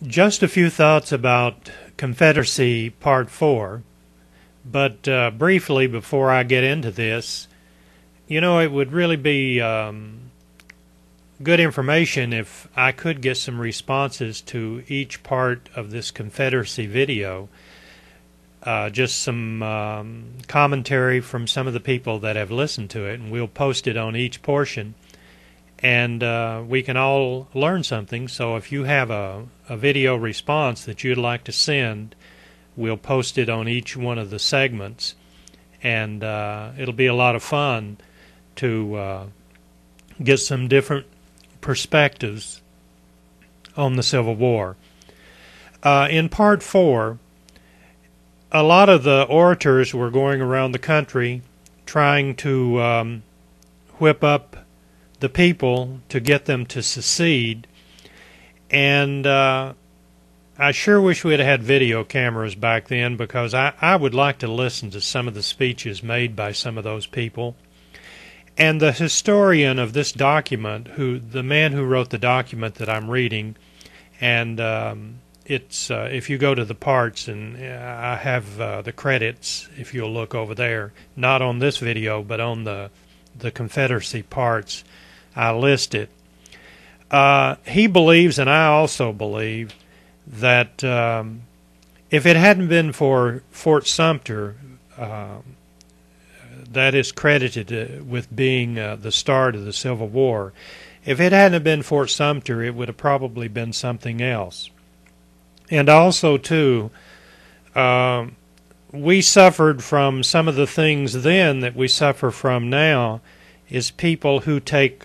Just a few thoughts about Confederacy Part 4, but briefly before I get into this, it would really be good information if I could get some responses to each part of this Confederacy video, just some commentary from some of the people that have listened to it, and we'll post it on each portion. And we can all learn something. So if you have a video response that you'd like to send, we'll post it on each one of the segments, and it'll be a lot of fun to get some different perspectives on the Civil War. In Part 4, a lot of the orators were going around the country trying to whip up the people to get them to secede, and I sure wish we had had video cameras back then, because I would like to listen to some of the speeches made by some of those people. And the historian of this document, the man who wrote the document that I'm reading, and it's if you go to the parts, and I have the credits if you'll look over there, not on this video but on the Confederacy parts, I list it. He believes, and I also believe, that if it hadn't been for Fort Sumter, that is credited with being the start of the Civil War, if it hadn't been Fort Sumter, it would have probably been something else. And also, too, we suffered from some of the things then that we suffer from now, is people who take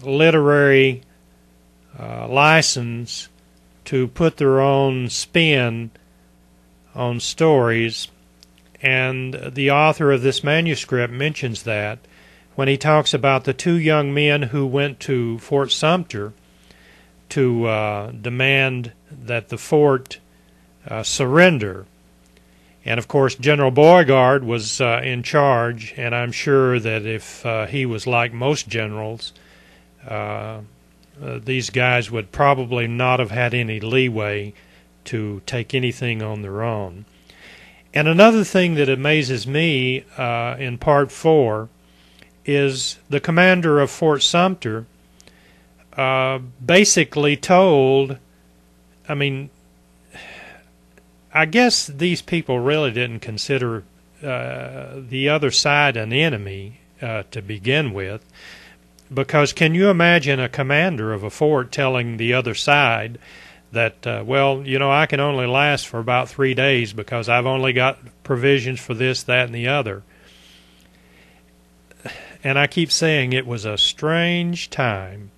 literary license to put their own spin on stories. And the author of this manuscript mentions that when he talks about the two young men who went to Fort Sumter to demand that the fort surrender. And of course General Beauregard was in charge, and I'm sure that if he was like most generals, these guys would probably not have had any leeway to take anything on their own. And another thing that amazes me in Part 4 is the commander of Fort Sumter basically told, I guess these people really didn't consider the other side an enemy to begin with, because can you imagine a commander of a fort telling the other side that, I can only last for about 3 days because I've only got provisions for this, that, and the other. And I keep saying it was a strange time,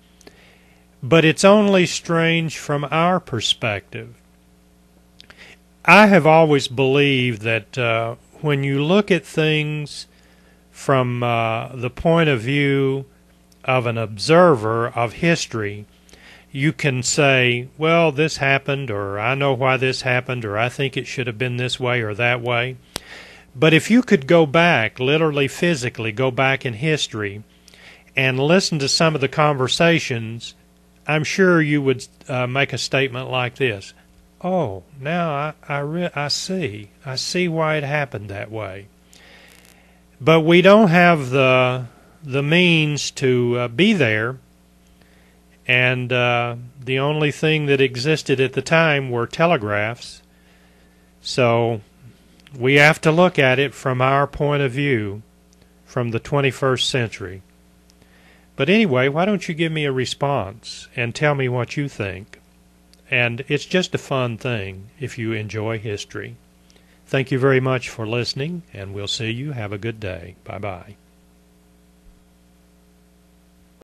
but it's only strange from our perspective. I have always believed that when you look at things from the point of view of an observer of history, you can say, well, this happened, or I know why this happened, or I think it should have been this way or that way. But if you could go back, literally physically go back in history and listen to some of the conversations, I'm sure you would make a statement like this: oh, now I see. I see why it happened that way. But we don't have the means to be there, and the only thing that existed at the time were telegraphs. So we have to look at it from our point of view, from the 21st century. But anyway, why don't you give me a response and tell me what you think? And it's just a fun thing if you enjoy history. Thank you very much for listening, and we'll see you. Have a good day. Bye-bye.